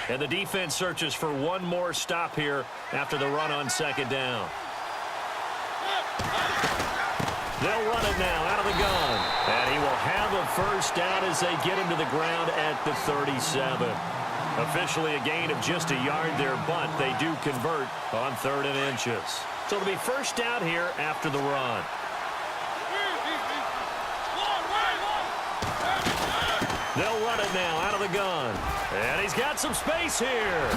And the defense searches for one more stop here after the run on second down. They'll run it now out of the gun. And he will have a first down as they get him to the ground at the 37. Officially a gain of just a yard there, but they do convert on 3rd and inches. So it'll be first down here after the run. They'll run it now out of the gun. And he's got some space here.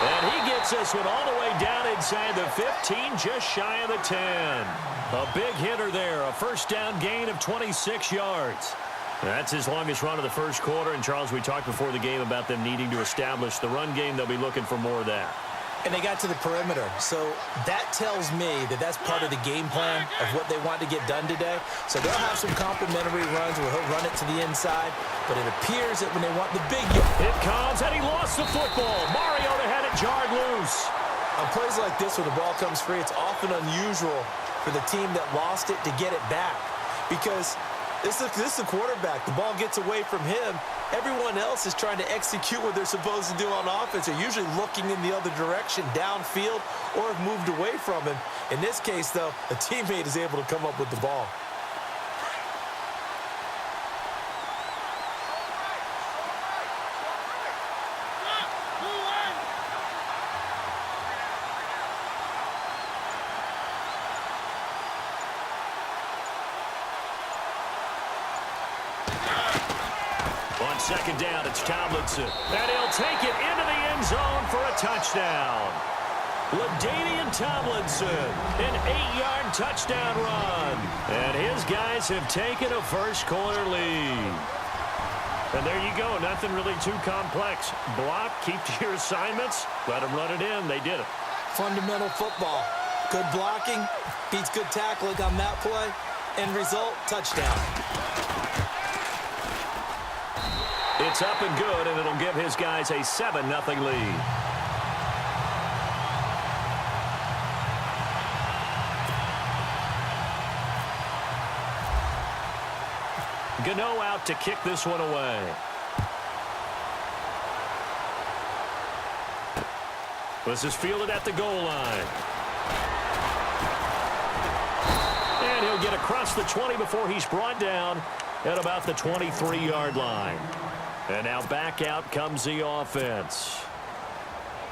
And he gets this one all the way down inside the 15, just shy of the 10. A big hitter there, a first down gain of 26 yards. That's his longest run of the first quarter. And, Charles, we talked before the game about them needing to establish the run game. They'll be looking for more of that. And they got to the perimeter. So that tells me that that's part of the game plan of what they want to get done today. So they'll have some complimentary runs where he'll run it to the inside. But it appears that when they want the big... It comes, and he lost the football. Mariota had it jarred loose. On plays like this where the ball comes free, it's often unusual for the team that lost it to get it back. Because this is the quarterback. The ball gets away from him. Everyone else is trying to execute what they're supposed to do on offense. They're usually looking in the other direction, downfield, or have moved away from him. In this case, though, a teammate is able to come up with the ball. Second down, it's Tomlinson. And he'll take it into the end zone for a touchdown. LaDainian Tomlinson, an 8-yard touchdown run. And his guys have taken a first-quarter lead. And there you go, nothing really too complex. Block, keep to your assignments, let them run it in. They did it. Fundamental football. Good blocking, beats good tackling on that play. End result, touchdown. It's up and good, and it'll give his guys a 7-0 lead. Gano out to kick this one away. This is fielded at the goal line. And he'll get across the 20 before he's brought down at about the 23-yard line. And now back out comes the offense.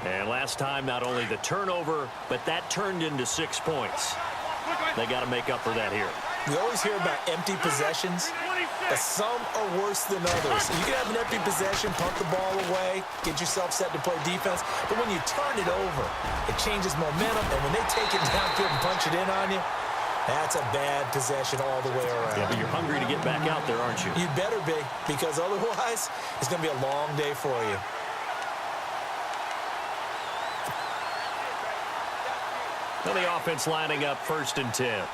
And last time, not only the turnover, but that turned into 6 points. They got to make up for that here. We always hear about empty possessions, but some are worse than others. You can have an empty possession, punt the ball away, get yourself set to play defense, but when you turn it over, it changes momentum, and when they take it downfield and punch it in on you, that's a bad possession all the way around. Yeah, but you're hungry to get back out there, aren't you? You better be, because otherwise, it's going to be a long day for you. And the offense lining up 1st and 10.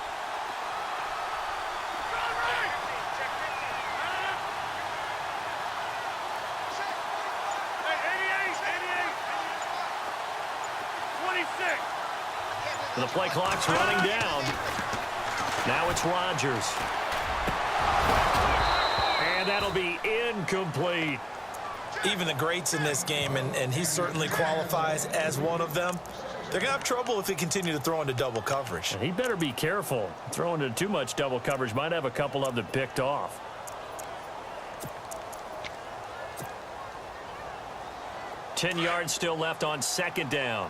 The play clock's running down. Now it's Rodgers. And that'll be incomplete. Even the greats in this game, and he certainly qualifies as one of them, they're going to have trouble if they continue to throw into double coverage. And he better be careful. Throwing into too much double coverage might have a couple of them picked off. Ten yards still left on second down.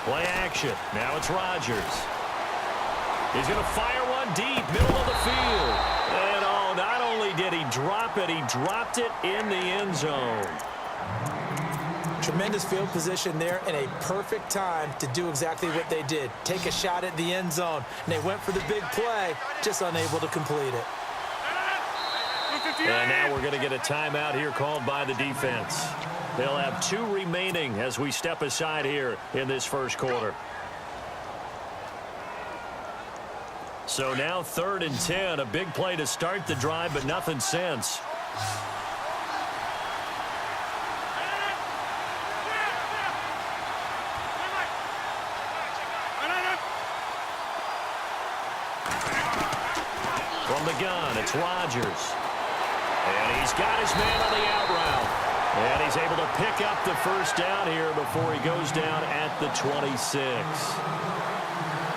Play action. Now it's Rodgers. He's going to fire one deep, middle of the field. And oh, not only did he drop it, he dropped it in the end zone. Tremendous field position there and a perfect time to do exactly what they did. Take a shot at the end zone. And they went for the big play, just unable to complete it. And now we're going to get a timeout here called by the defense. They'll have 2 remaining as we step aside here in this first quarter. So now 3rd and 10, a big play to start the drive, but nothing since. From the gun, it's Rodgers. And he's got his man on the out route. And he's able to pick up the first down here before he goes down at the 26.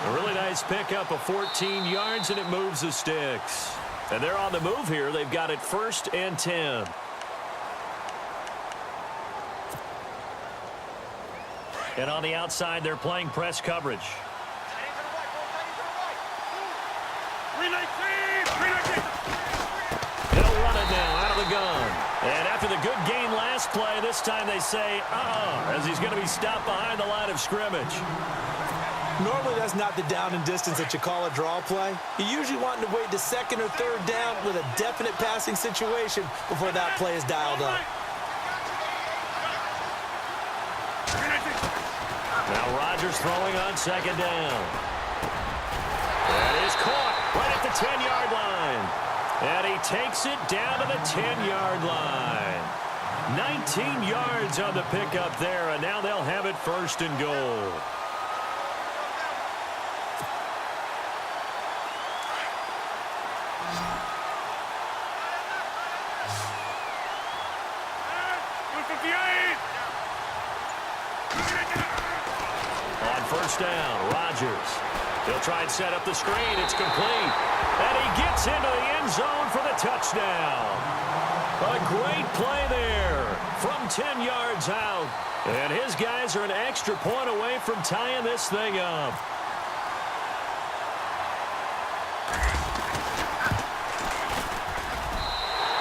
A really nice pickup of 14 yards, and it moves the sticks. And they're on the move here. They've got it 1st and 10. And on the outside, they're playing press coverage. They'll run it now out of the gun. And after the good gain last play, this time they say, as he's going to be stopped behind the line of scrimmage. Normally, that's not the down and distance that you call a draw play. You usually want to wait to 2nd or 3rd down with a definite passing situation before that play is dialed up. Now Rodgers throwing on 2nd down. That is caught right at the 10-yard line. And he takes it down to the 10-yard line. 19 yards on the pickup there, and now they'll have it 1st and goal. On 1st down, Rodgers. He'll try and set up the screen. It's complete. And he gets into the end zone for the touchdown. A great play there from 10 yards out. And his guys are an extra point away from tying this thing up.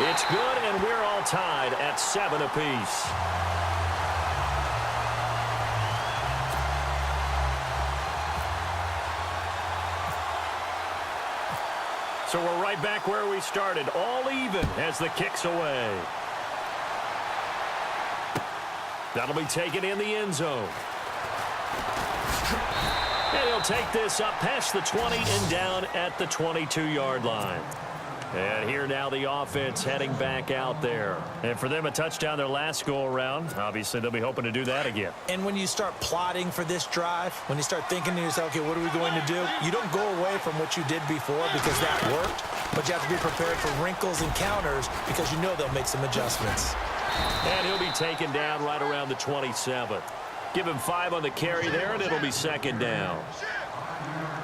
It's good, and we're all tied at 7 apiece. So we're right back where we started, all even as the kick's away. That'll be taken in the end zone. And he'll take this up past the 20 and down at the 22-yard line. And here now the offense heading back out there. And for them, a touchdown their last go-around. Obviously, they'll be hoping to do that again. And when you start plotting for this drive, when you start thinking to yourself, okay, what are we going to do? You don't go away from what you did before because that worked, but you have to be prepared for wrinkles and counters because you know they'll make some adjustments. And he'll be taken down right around the 27. Give him 5 on the carry there, and it'll be 2nd down.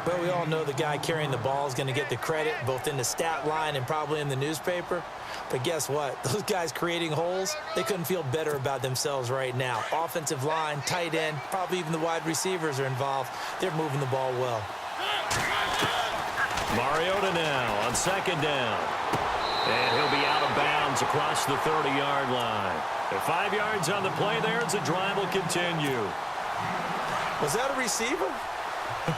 But we all know the guy carrying the ball is going to get the credit, both in the stat line and probably in the newspaper. But guess what? Those guys creating holes, they couldn't feel better about themselves right now. Offensive line, tight end, probably even the wide receivers are involved. They're moving the ball well. Mariota now on 2nd down. And he'll be out of bounds across the 30-yard line. At 5 yards on the play there, as the drive will continue. Was that a receiver?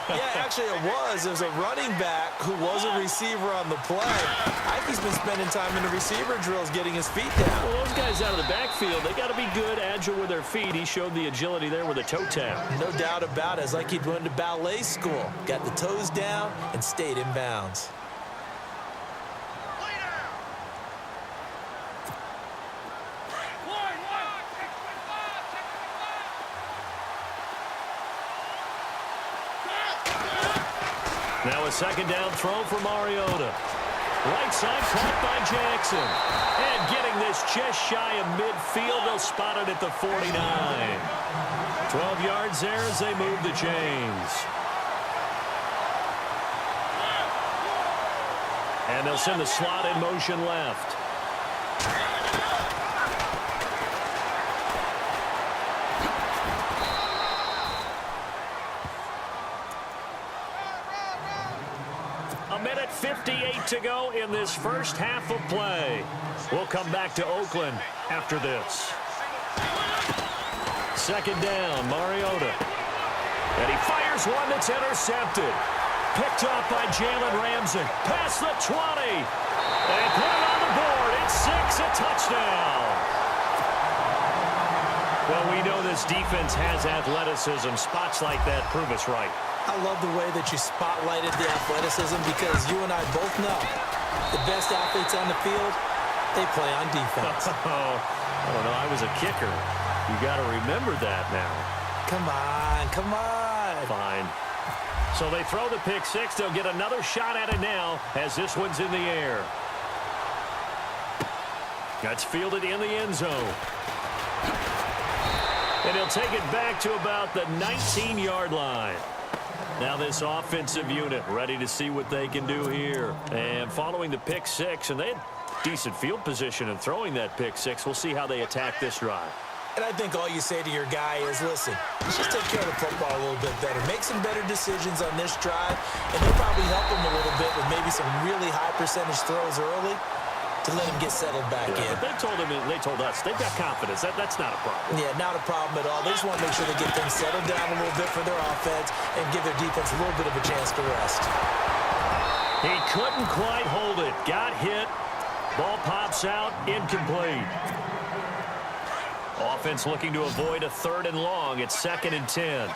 Yeah, actually it was. There's a running back who was a receiver on the play. I think he's been spending time in the receiver drills getting his feet down. Well, those guys out of the backfield, they got to be good, agile with their feet. He showed the agility there with a toe tap. No doubt about it. It's like he'd went to ballet school. Got the toes down and stayed in bounds. Now a 2nd down throw for Mariota. Right side caught by Jackson. And getting this just shy of midfield, they'll spot it at the 49. 12 yards there as they move the chains. And they'll send the slot in motion left. A minute 58 to go in this first half of play. We'll come back to Oakland after this. 2nd down, Mariota. And he fires one that's intercepted. Picked off by Jalen Ramsey. Past the 20. And put it on the board. It's 6, a touchdown. Well, we know this defense has athleticism. Spots like that prove us right. I love the way that you spotlighted the athleticism because you and I both know the best athletes on the field, they play on defense. Oh, I don't know. I was a kicker. You got to remember that now. Come on, come on. Fine. So they throw the pick six. They'll get another shot at it now as this one's in the air. That's fielded in the end zone. And he'll take it back to about the 19-yard line. Now this offensive unit ready to see what they can do here. And following the pick six, and they had decent field position in throwing that pick six. We'll see how they attack this drive. And I think all you say to your guy is, listen, let's just take care of the football a little bit better. Make some better decisions on this drive, and they'll probably help him a little bit with maybe some really high percentage throws early to let him get settled back in. They told us, they've got confidence. That's not a problem. Yeah, not a problem at all. They just want to make sure they get things settled down a little bit for their offense and give their defense a little bit of a chance to rest. He couldn't quite hold it. Got hit. Ball pops out. Incomplete. Offense looking to avoid a 3rd and long. It's 2nd and 10.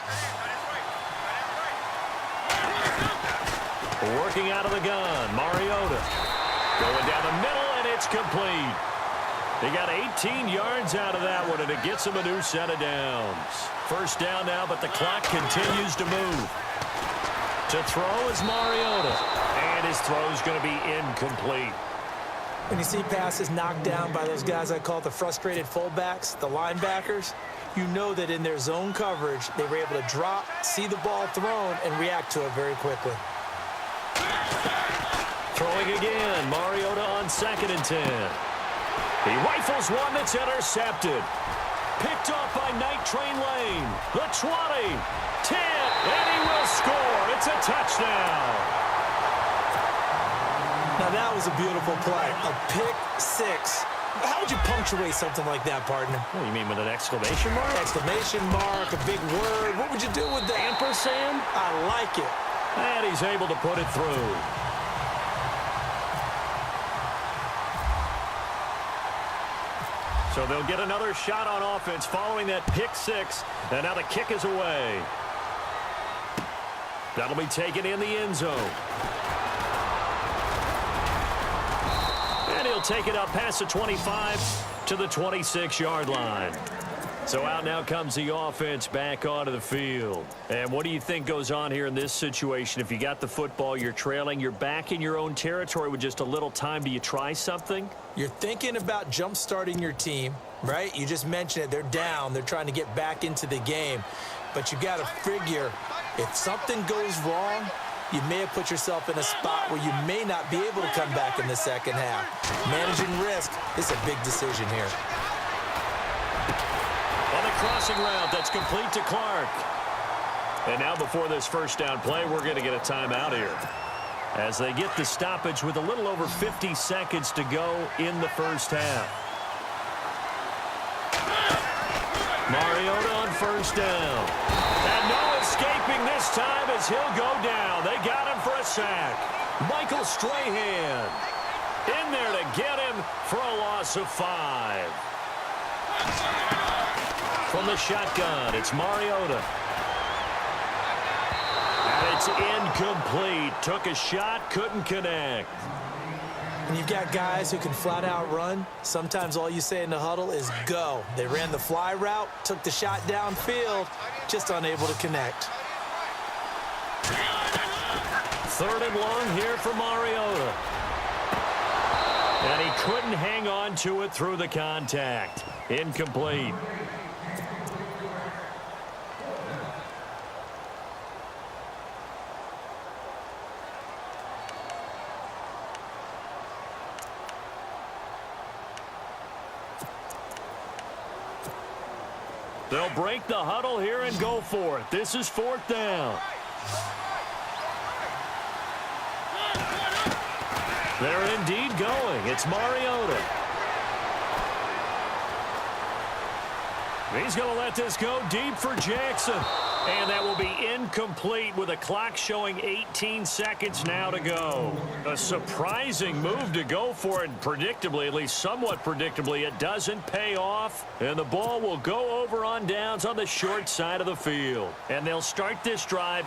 Working out of the gun. Mariota. Going down the middle, and it's complete. They got 18 yards out of that one, and it gets them a new set of downs. First down now, but the clock continues to move. To throw is Mariota, and his throw is going to be incomplete. When you see passes knocked down by those guys I call the frustrated fullbacks, the linebackers, you know that in their zone coverage, they were able to drop, see the ball thrown, and react to it very quickly. Throwing again, Mariota on 2nd and 10. He rifles one that's intercepted. Picked off by Night Train Lane. The 20, 10, and he will score. It's a touchdown. Now that was a beautiful play, a pick six. How would you punctuate something like that, partner? What do you mean, with an exclamation mark? Exclamation mark, a big word. What would you do with that? Ampersand? I like it. And he's able to put it through. So they'll get another shot on offense following that pick six. And now the kick is away. That'll be taken in the end zone. And he'll take it up past the 25 to the 26-yard line. So out now comes the offense back onto the field. And what do you think goes on here in this situation? If you got the football, you're trailing, you're back in your own territory with just a little time. Do you try something? You're thinking about jump-starting your team, right? You just mentioned it. They're down. They're trying to get back into the game. But you got to figure, if something goes wrong, you may have put yourself in a spot where you may not be able to come back in the second half. Managing risk is a big decision here. On the crossing route, that's complete to Clark. And now before this first down play, we're going to get a timeout here, as they get the stoppage with a little over 50 seconds to go in the first half. Mariota on first down. And no escaping this time as he'll go down. They got him for a sack. Michael Strahan in there to get him for a loss of 5. From the shotgun, it's Mariota. And it's incomplete. Took a shot, couldn't connect. When you've got guys who can flat out run, sometimes all you say in the huddle is go. They ran the fly route, took the shot downfield, just unable to connect. 3rd and long here for Mariota. And he couldn't hang on to it through the contact. Incomplete. They'll break the huddle here and go for it. This is 4th down. They're indeed going. It's Mariota. He's going to let this go deep for Jackson. And that will be incomplete with a clock showing 18 seconds now to go. A surprising move to go for it. Predictably, at least somewhat predictably, it doesn't pay off. And the ball will go over on downs on the short side of the field. And they'll start this drive